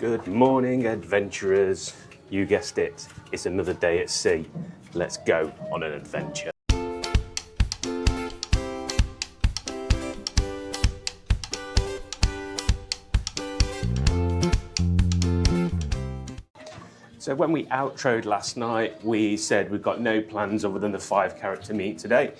Good morning, adventurers. You guessed it, it's another day at sea. Let's go on an adventure. So when we outroed last night, we said we've got no plans other than the 5-character meet today.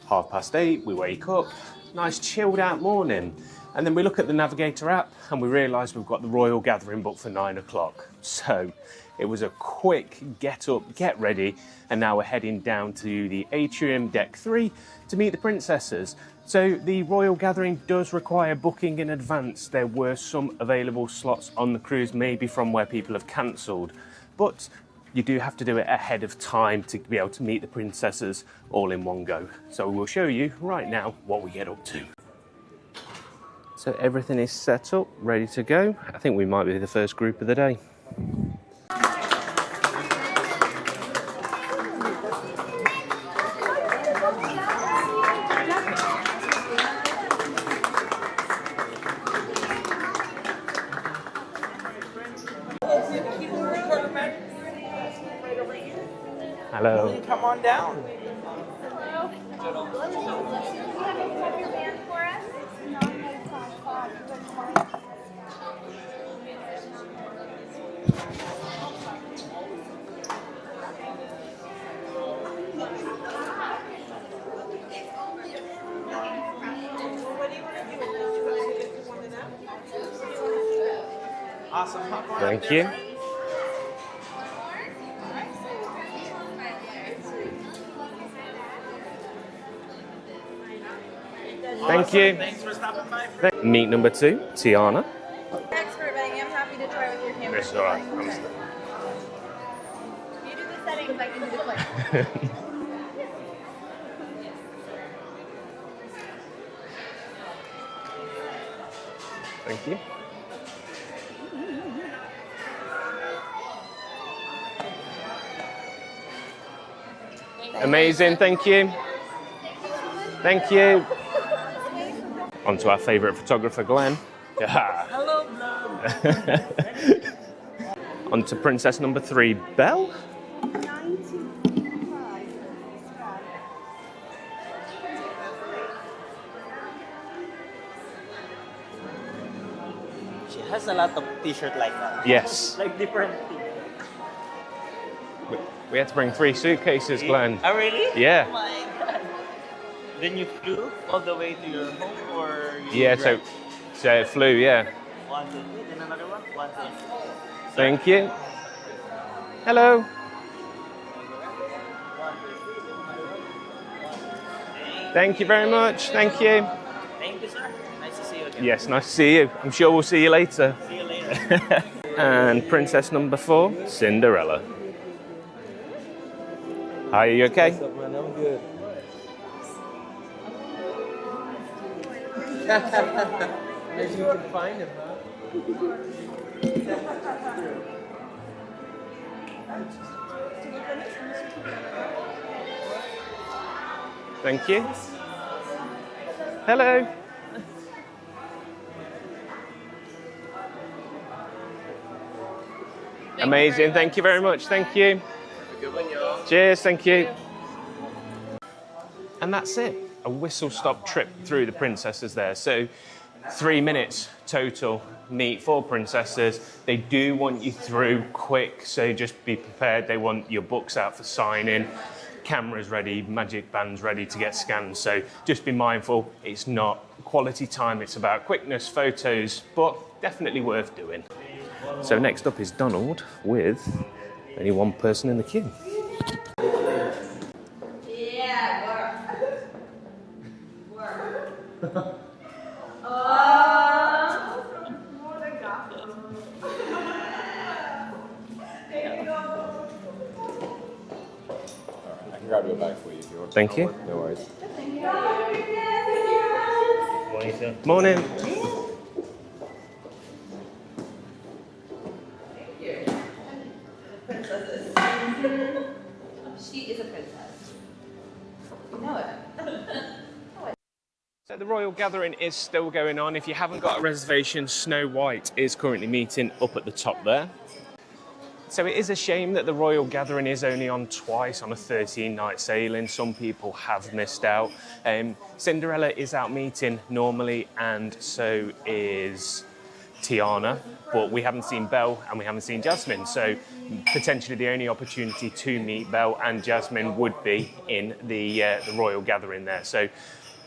8:30, we wake up, nice chilled out morning. And then we look at the Navigator app and we realise we've got the Royal Gathering booked for 9 o'clock. So it was a quick get up, get ready, and now we're heading down to the Atrium Deck 3 to meet the princesses. So the Royal Gathering does require booking in advance. There were some available slots on the cruise, maybe from where people have cancelled, but you do have to do it ahead of time to be able to meet the princesses all in one go. So we'll show you right now what we get up to. So everything is set up, ready to go. I think we might be the first group of the day. Hello. Will you come on down? Awesome. Thank you. Thank you. Thanks for stopping by. Meet number 2, Tiana. Expert, but I am happy to try with your camera. It's all right. You do the settings, I can do the play. Thank you. Amazing, thank you. Thank you. On to our favourite photographer, Glenn. Hello, Belle. On to princess number 3, Belle. She has a lot of t-shirts like that. Yes. Like different things. We had to bring 3 suitcases, Glenn. Oh, really? Yeah. Oh my God. Then you flew all the way to your home, or you Yeah, so it flew, yeah. 1, 2, 3, then another one. 1, 2, 3. Thank you. Hello. Thank you very much. Thank you. Thank you, sir. Nice to see you again. Yes, nice to see you. I'm sure we'll see you later. See you later. And princess number 4, Cinderella. Hi, are you okay? What's up, man? I'm good. Maybe you can find him, huh? Thank you. Hello. Amazing. Thank you very much. Thank you. Good one, y'all. Cheers. Thank you. And that's it. A whistle-stop trip through the princesses there. So 3 minutes total, meet 4 princesses. They do want you through quick, so just be prepared. They want your books out for signing, cameras ready, magic bands ready to get scanned. So just be mindful, it's not quality time, it's about quickness, photos, but definitely worth doing. So next up is Donald with only 1 person in the queue. I can grab you a bag for you if you want. Thank you. No worries. Morning, sir. Morning. She is a princess. You know it. So the Royal royal gathering is still going on. If you haven't got a reservation, Snow White is currently meeting up at the top there. So it is a shame that the royal gathering is only on twice on a 13-night sailing. Some people have missed out. Cinderella is out meeting normally, and so is Tiana, but we haven't seen Belle and we haven't seen Jasmine, so potentially the only opportunity to meet Belle and Jasmine would be in the royal gathering there. So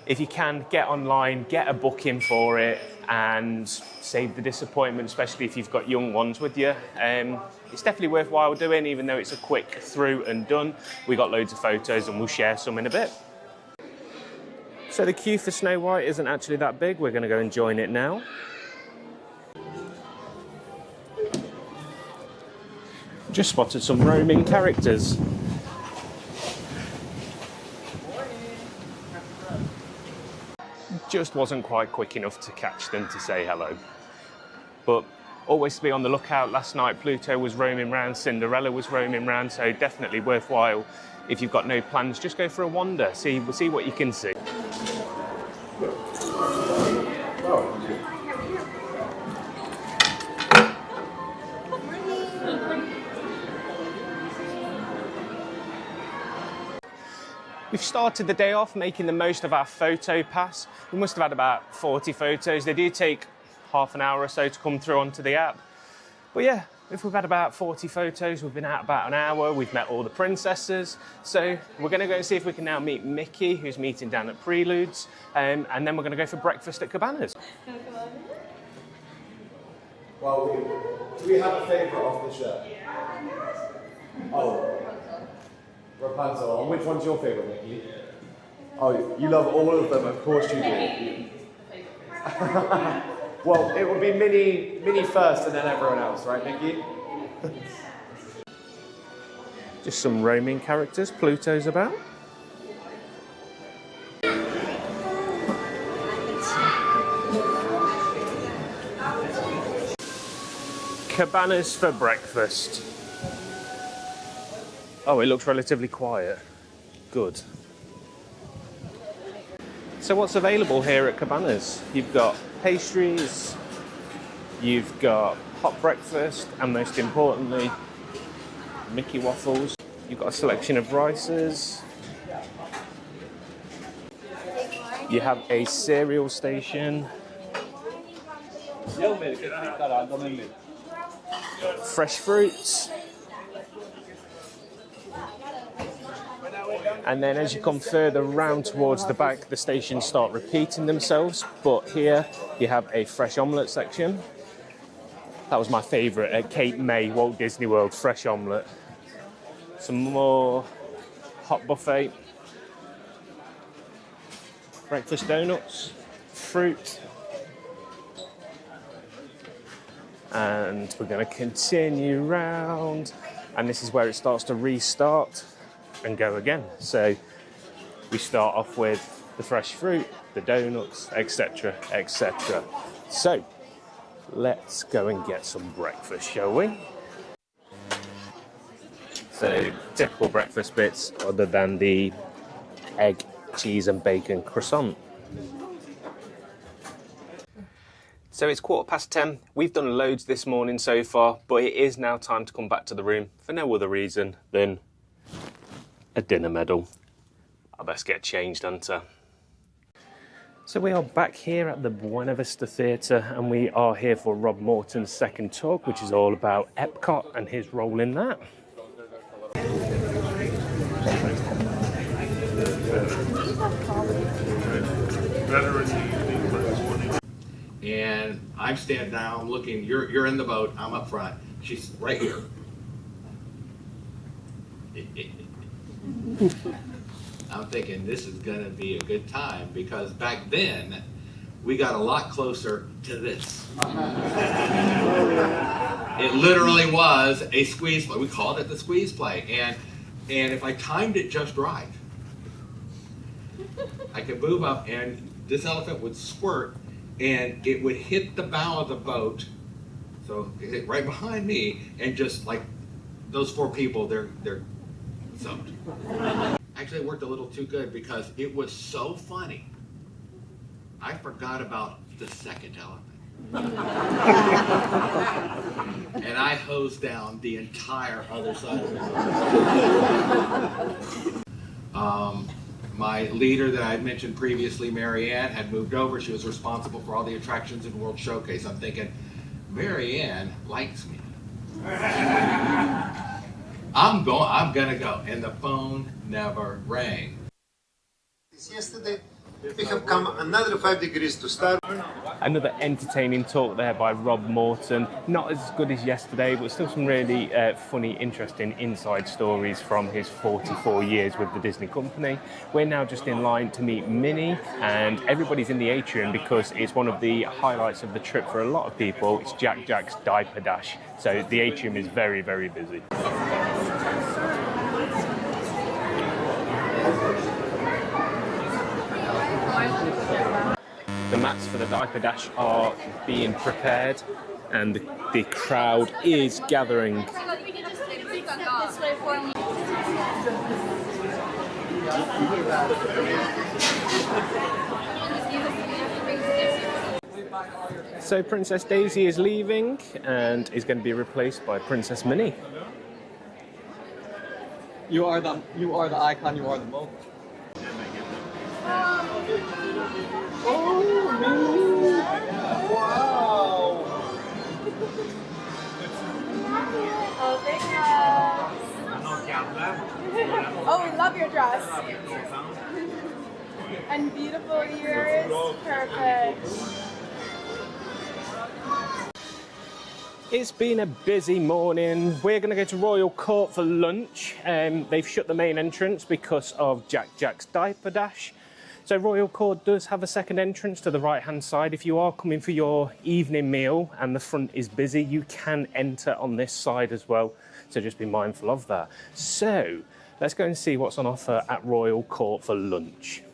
if you can, get online, get a booking for it, and save the disappointment, especially if you've got young ones with you. It's definitely worthwhile doing, even though it's a quick through and done. We got loads of photos and we'll share some in a bit. So the queue for Snow White isn't actually that big. We're going to go and join it now. Just spotted some roaming characters. Just wasn't quite quick enough to catch them to say hello. But always to be on the lookout. Last night Pluto was roaming around, Cinderella was roaming around, so definitely worthwhile. If you've got no plans, just go for a wander, see what you can see. We've started the day off making the most of our photo pass. We must have had about 40 photos. They do take half an hour or so to come through onto the app. But yeah, if we've had about 40 photos, we've been out about an hour, we've met all the princesses. So we're gonna go and see if we can now meet Mickey, who's meeting down at Preludes, and then we're gonna go for breakfast at Cabanas. Well, do we have a favourite off the show? Oh. Rapunzel. And which one's your favourite, Mickey? Oh, you love all of them, of course you do. Well, it will be Minnie first and then everyone else, right, Mickey? Just some roaming characters Pluto's about. Cabanas for breakfast. Oh, it looks relatively quiet. Good. So what's available here at Cabanas? You've got pastries, you've got hot breakfast, and most importantly, Mickey waffles. You've got a selection of rices. You have a cereal station. Fresh fruits. And then as you come further round towards the back, the stations start repeating themselves. But here you have a fresh omelette section. That was my favourite at Cape May, Walt Disney World, fresh omelette. Some more hot buffet. Breakfast donuts, fruit. And we're going to continue round. And this is where it starts to restart and go again. So we start off with the fresh fruit, the donuts, etc., etc. So let's go and get some breakfast, shall we? So typical breakfast bits other than the egg, cheese and bacon croissant. So it's 10:15. We've done loads this morning so far, but it is now time to come back to the room for no other reason than a dinner medal. I best get changed, Hunter. So we are back here at the Buena Vista Theatre, and we are here for Rob Morton's second talk, which is all about Epcot and his role in that. And I'm standing down looking, you're in the boat, I'm up front, she's right here. I'm thinking this is gonna be a good time, because back then, we got a lot closer to this. It literally was a squeeze play. We called it the squeeze play. And if I timed it just right, I could move up and this elephant would squirt and it would hit the bow of the boat, so it hit right behind me, and just like those four people, they're soaked. Actually, it worked a little too good because it was so funny I forgot about the second elephant. And I hosed down the entire other side of the my leader that I had mentioned previously, Mary Ann, had moved over. She was responsible for all the attractions in World Showcase. I'm thinking, Mary Ann likes me. I'm gonna go. And the phone never rang. Yesterday, we have come another 5 degrees to start. Another entertaining talk there by Rob Morton. Not as good as yesterday, but still some really funny, interesting inside stories from his 44 years with the Disney company. We're now just in line to meet Minnie, and everybody's in the atrium because it's one of the highlights of the trip for a lot of people. It's Jack's Diaper Dash. So the atrium is very, very busy. The mats for the Diaper Dash are being prepared and the crowd is gathering. So Princess Daisy is leaving and is going to be replaced by Princess Minnie. You are the icon, you are the mogul. Wow! Oh, thank you. Oh, we love your dress. And beautiful ears. Perfect. It's been a busy morning. We're going to go to Royal Court for lunch. They've shut the main entrance because of Jack's Diaper Dash. So Royal Court does have a second entrance to the right-hand side. If you are coming for your evening meal and the front is busy, you can enter on this side as well. So just be mindful of that. So let's go and see what's on offer at Royal Court for lunch.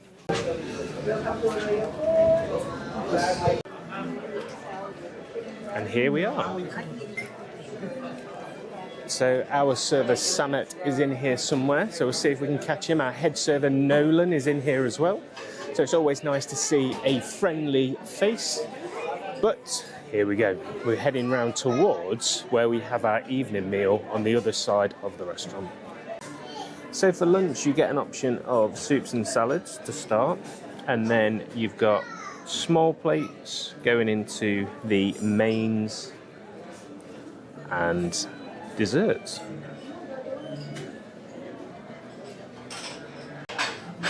And here we are. So our server Samet is in here somewhere, so we'll see if we can catch him. Our head server Nolan is in here as well. So it's always nice to see a friendly face. But here we go. We're heading round towards where we have our evening meal on the other side of the restaurant. So for lunch you get an option of soups and salads to start, and then you've got small plates going into the mains and desserts.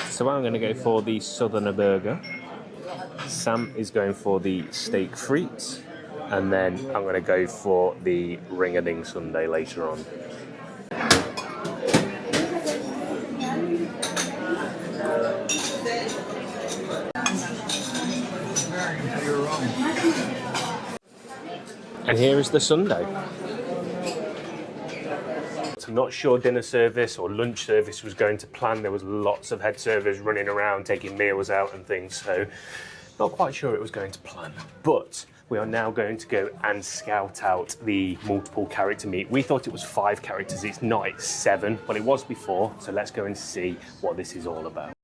So I'm going to go for the Southerner burger. Sam is going for the steak frites, and then I'm going to go for the ring-a-ding sundae later on. And here is the sundae. I'm not sure dinner service or lunch service was going to plan. There was lots of head servers running around taking meals out and things, so not quite sure it was going to plan. But we are now going to go and scout out the multiple character meet. We thought it was 5 characters. It's not, it's 7. Well, it was before, so let's go and see what this is all about.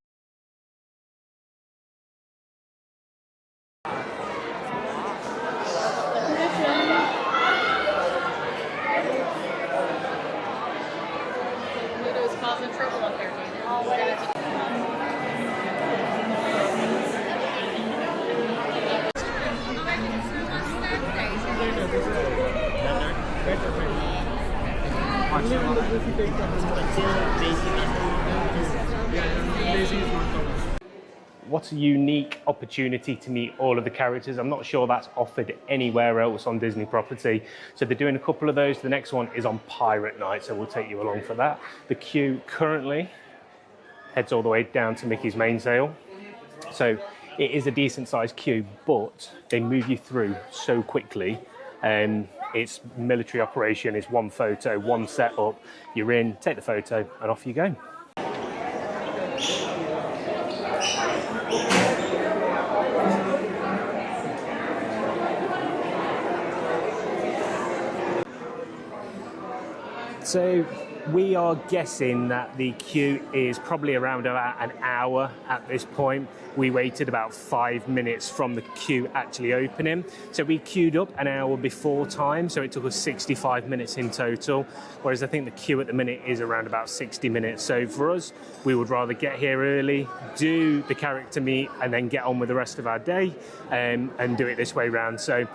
What a unique opportunity to meet all of the characters. I'm not sure that's offered anywhere else on Disney property. So they're doing a couple of those. The next one is on Pirate Night, so we'll take you along for that. The queue currently heads all the way down to Mickey's Mainsail. So it is a decent sized queue, but they move you through so quickly. It's military operation, it's one photo, one setup, you're in, take the photo, and off you go. So we are guessing that the queue is probably around about an hour at this point. We waited about 5 minutes from the queue actually opening. So we queued up an hour before time, so it took us 65 minutes in total, whereas I think the queue at the minute is around about 60 minutes. So for us, we would rather get here early, do the character meet, and then get on with the rest of our day, and do it this way round. So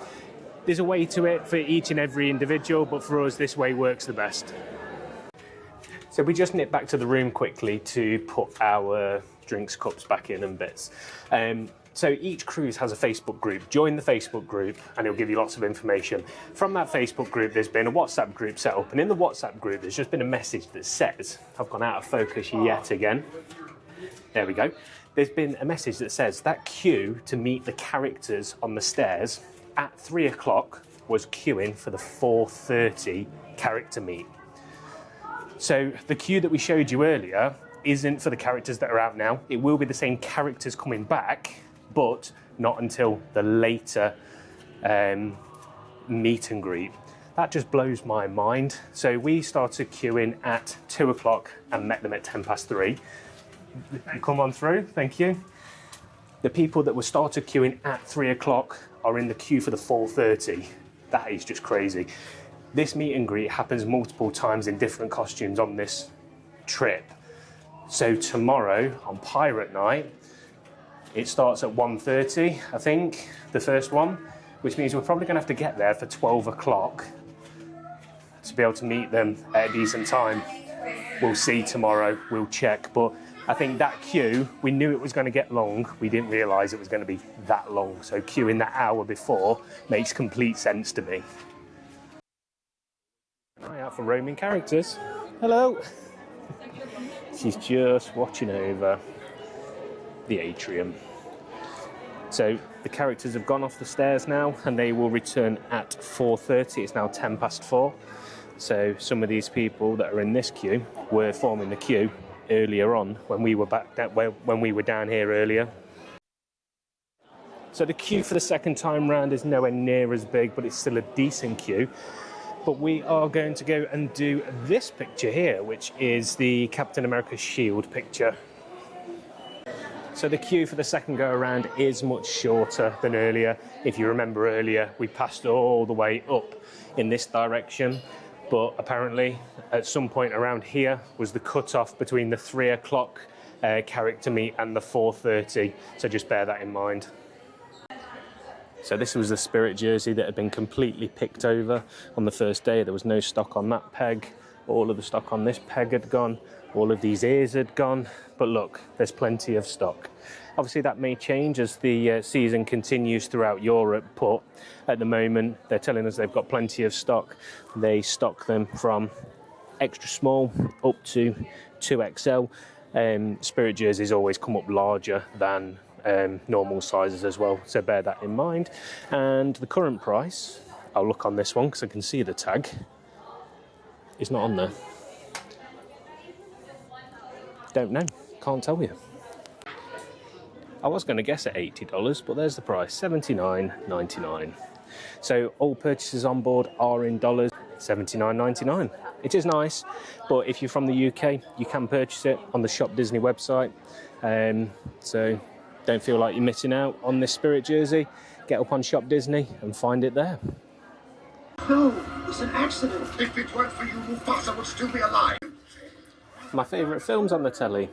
there's a way to it for each and every individual, but for us, this way works the best. So we just nip back to the room quickly to put our drinks cups back in and bits. So each cruise has a Facebook group. Join the Facebook group and it'll give you lots of information. From that Facebook group, there's been a WhatsApp group set up, and in the WhatsApp group, there's just been a message that says, I've gone out of focus yet again. There we go. There's been a message that says that queue to meet the characters on the stairs at 3 o'clock was queuing for the 4:30 character meet. So the queue that we showed you earlier isn't for the characters that are out now. It will be the same characters coming back, but not until the later meet and greet. That just blows my mind. So we started queuing at 2 o'clock and met them at 3:10. Come on through, thank you. The people that were started queuing at 3 o'clock are in the queue for the 4:30. That is just crazy. This meet and greet happens multiple times in different costumes on this trip. So tomorrow on Pirate Night, it starts at 1:30, I think, the first one, which means we're probably going to have to get there for 12 o'clock to be able to meet them at a decent time. We'll see tomorrow, we'll check, but I think that queue, we knew it was going to get long, we didn't realise it was going to be that long, so queuing that hour before makes complete sense to me. Eye out for roaming characters. Hello. She's just watching over the atrium. So the characters have gone off the stairs now and they will return at 4:30. It's now 4:10. So some of these people that are in this queue were forming the queue earlier on when we were down here earlier. So the queue for the second time round is nowhere near as big, but it's still a decent queue. But we are going to go and do this picture here, which is the Captain America shield picture. So the queue for the second go around is much shorter than earlier. If you remember earlier, we passed all the way up in this direction, but apparently at some point around here was the cut-off between the 3 o'clock character meet and the 4:30, so just bear that in mind. So this was the Spirit jersey that had been completely picked over on the first day. There was no stock on that peg. All of the stock on this peg had gone. All of these ears had gone. But look, there's plenty of stock. Obviously that may change as the season continues throughout Europe, but at the moment they're telling us they've got plenty of stock. They stock them from extra small up to 2XL. Spirit jerseys always come up larger than normal sizes as well, so bear that in mind. And the current price, I'll look on this one because I can see the tag, it's not on there. Don't know, can't tell you. I was going to guess at $80, but there's the price, $79.99. So all purchases on board are in dollars, $79.99. It is nice, but if you're from the UK, you can purchase it on the Shop Disney website. So don't feel like you're missing out on this Spirit jersey. Get up on Shop Disney and find it there. No, it was an accident. If it weren't for you, Mufasa would still be alive. My favourite films on the telly.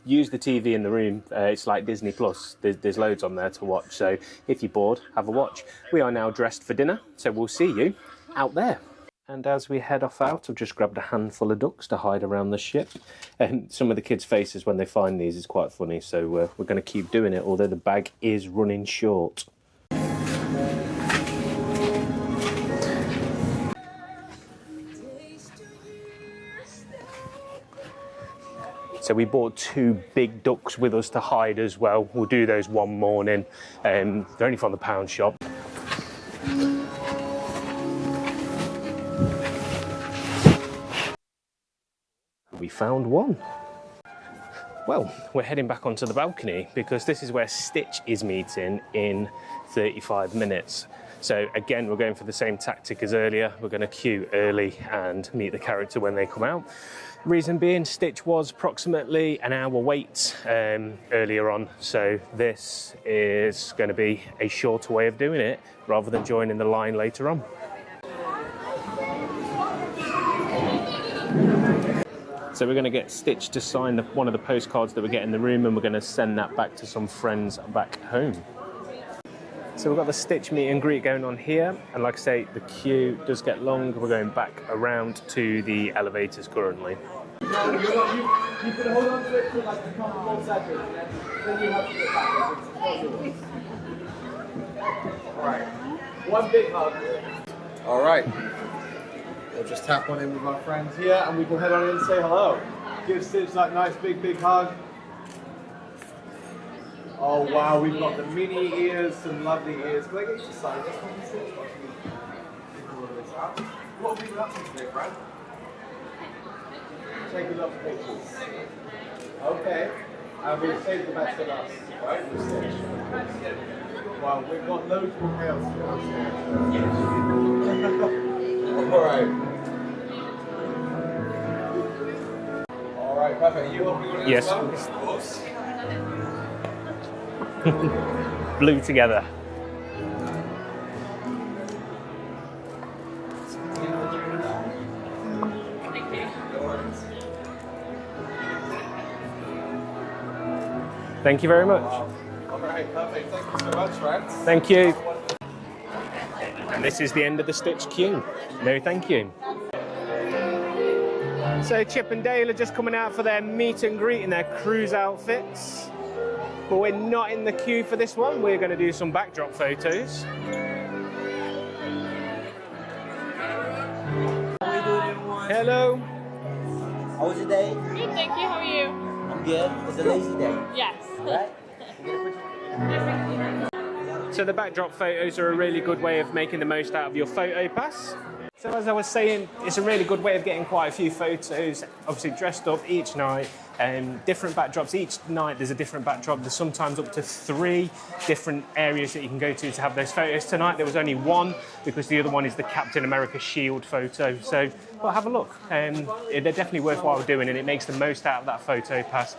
Use the TV in the room. It's like Disney Plus. There's loads on there to watch. So if you're bored, have a watch. We are now dressed for dinner, so we'll see you out there. And as we head off out, I've just grabbed a handful of ducks to hide around the ship. Some of the kids' faces when they find these is quite funny, so we're going to keep doing it, although the bag is running short. So we bought 2 big ducks with us to hide as well. We'll do those one morning. They're only from the pound shop. We found one. Well, we're heading back onto the balcony because this is where Stitch is meeting in 35 minutes. So again, we're going for the same tactic as earlier. We're going to queue early and meet the character when they come out. Reason being, Stitch was approximately an hour wait earlier on, so this is going to be a shorter way of doing it rather than joining the line later on. So we're going to get Stitch to sign one of the postcards that we get in the room, and we're going to send that back to some friends back home. So we've got the Stitch meet and greet going on here, and like I say, the queue does get long. We're going back around to the elevators currently. You can hold on to it for like a couple more seconds, and then you have to get back. Alright, one big hug. Alright, we'll just tap one in with our friends here, and we can head on in and say hello. Give Stitch that nice big hug. Oh wow, we've got the mini ears, some lovely ears. Can I get you to sign this one, Stitch? What have we been up to today, Brad? Taking lots of pictures. Okay. And we'll save the best of us, right? With Stitch. Well, we've got loads more chaos to go upstairs. Yes. Alright, perfect. You help me with Yes. Of course. Blue together. Thank you very much. Alright, perfect. Thank you so much, friends. Thank you. And this is the end of the Stitch queue. No, thank you. So Chip and Dale are just coming out for their meet and greet in their cruise outfits. But we're not in the queue for this one. We're going to do some backdrop photos. Hello. How was your day? Good, thank you. How are you? I'm good. It's a lazy day. Yes. Right? So the backdrop photos are a really good way of making the most out of your photo pass. So as I was saying, it's a really good way of getting quite a few photos, obviously dressed up each night, different backdrops. Each night there's a different backdrop. There's sometimes up to 3 different areas that you can go to have those photos. Tonight there was only one because the other one is the Captain America shield photo. So well, have a look. They're definitely worthwhile doing, and it makes the most out of that photo pass.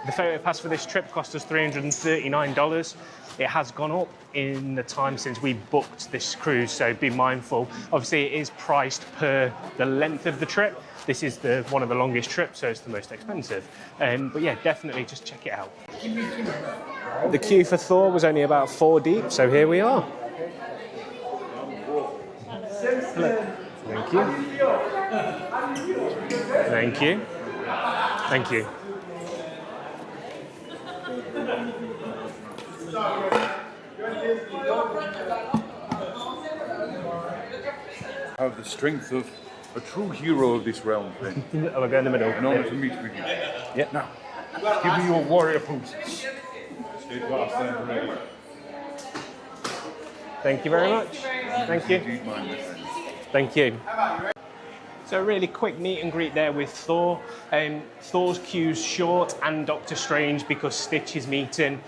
The photo pass for this trip cost us $339. It has gone up in the time since we booked this cruise, so be mindful. Obviously, it is priced per the length of the trip. This is one of the longest trips, so it's the most expensive. But yeah, definitely just check it out. The queue for Thor was only about 4 deep, so here we are. Hello. Thank you. Thank you. Thank you. Have the strength of a true hero of this realm, friend. I'll go in the middle. An honor to meet with you. Yeah. Now, give me your warrior poses. Stay fast and ready. Thank you very much. Thank you. Indeed, mine, my friend. Thank you. So a really quick meet and greet there with Thor. Thor's queue's short and Doctor Strange because Stitch is meeting.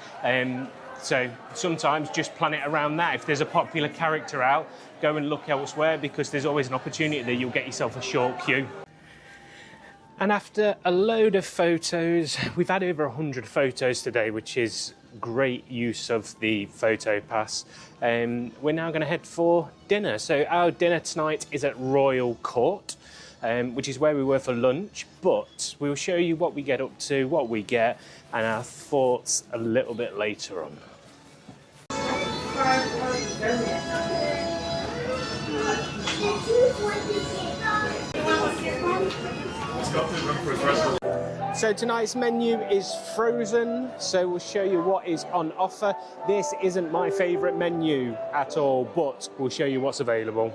So sometimes just plan it around that. If there's a popular character out, go and look elsewhere because there's always an opportunity that you'll get yourself a short queue. And after a load of photos, we've had over 100 photos today, which is great use of the photo pass. We're now going to head for dinner. So our dinner tonight is at Royal Court, which is where we were for lunch, but we'll show you what we get up to, what we get, and our thoughts a little bit later on. So tonight's menu is frozen, so we'll show you what is on offer. This isn't my favourite menu at all, but we'll show you what's available.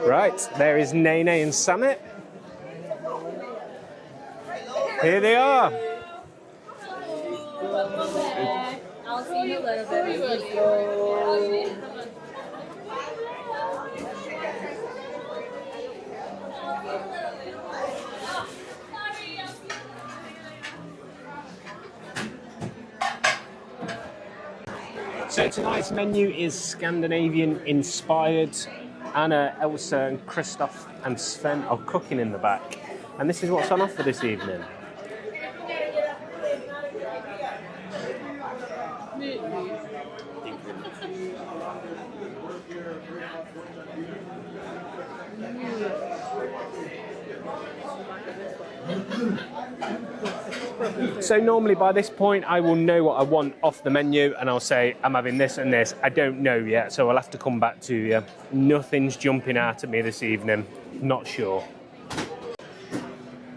Right, there is Nene and Summit. Here they are. I'll see you in a little bit. So tonight's menu is Scandinavian inspired. Anna, Elsa and Christoph and Sven are cooking in the back. And this is what's on offer this evening. So normally by this point I will know what I want off the menu and I'll say I'm having this and this. I don't know yet, so I'll have to come back to you. Nothing's jumping out at me this evening. Not sure.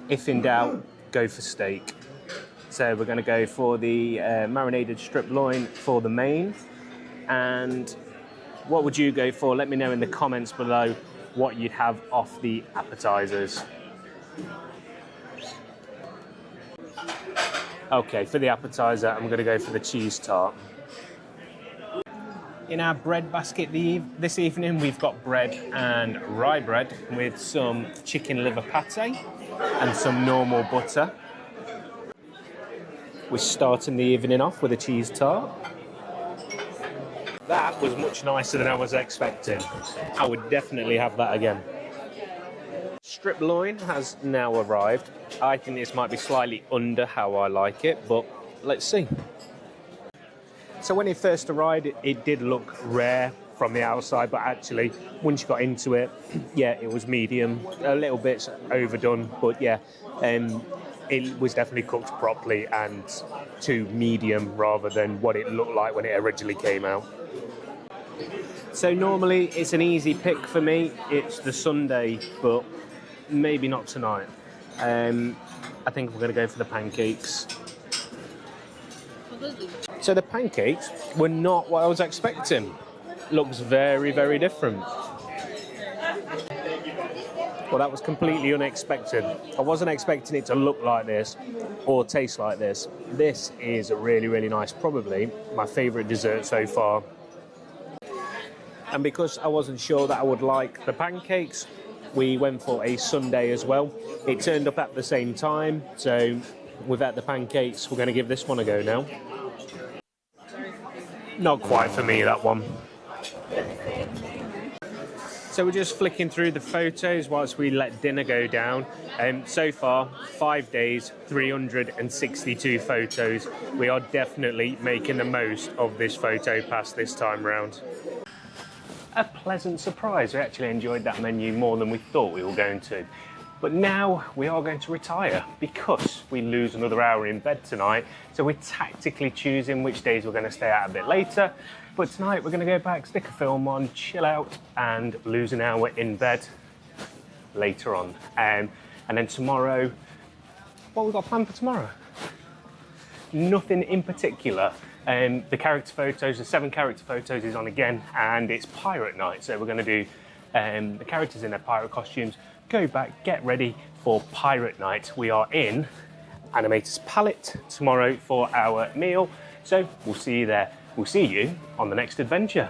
If in doubt, go for steak. So we're going to go for the marinated strip loin for the main. And what would you go for? Let me know in the comments below what you'd have off the appetizers. Okay, for the appetizer, I'm going to go for the cheese tart. In our bread basket this evening, we've got bread and rye bread with some chicken liver pate and some normal butter. We're starting the evening off with a cheese tart. That was much nicer than I was expecting. I would definitely have that again. Strip loin has now arrived. I think this might be slightly under how I like it, but let's see. So when it first arrived, it did look rare from the outside, but actually, once you got into it, yeah, it was medium, a little bit overdone, but yeah, it was definitely cooked properly and to medium rather than what it looked like when it originally came out. So normally it's an easy pick for me. It's the Sunday, but maybe not tonight. I think we're going to go for the pancakes. So the pancakes were not what I was expecting. Looks very, very different. Well, that was completely unexpected. I wasn't expecting it to look like this or taste like this. This is really, really nice. Probably my favourite dessert so far. And because I wasn't sure that I would like the pancakes, we went for a sundae as well. It turned up at the same time, so without the pancakes, we're going to give this one a go now. Not quite for me, that one. So we're just flicking through the photos whilst we let dinner go down. So far, 5 days, 362 photos. We are definitely making the most of this photo pass this time round. A pleasant surprise. We actually enjoyed that menu more than we thought we were going to. But now we are going to retire because we lose another hour in bed tonight. So we're tactically choosing which days we're going to stay out a bit later. But tonight we're going to go back, stick a film on, chill out and lose an hour in bed later on. And then tomorrow, what have we got planned for tomorrow? Nothing in particular. The character photos, the 7 character photos is on again, and it's pirate night. So we're going to do the characters in their pirate costumes, go back, get ready for pirate night. We are in Animator's Palette tomorrow for our meal. So we'll see you there. We'll see you on the next adventure.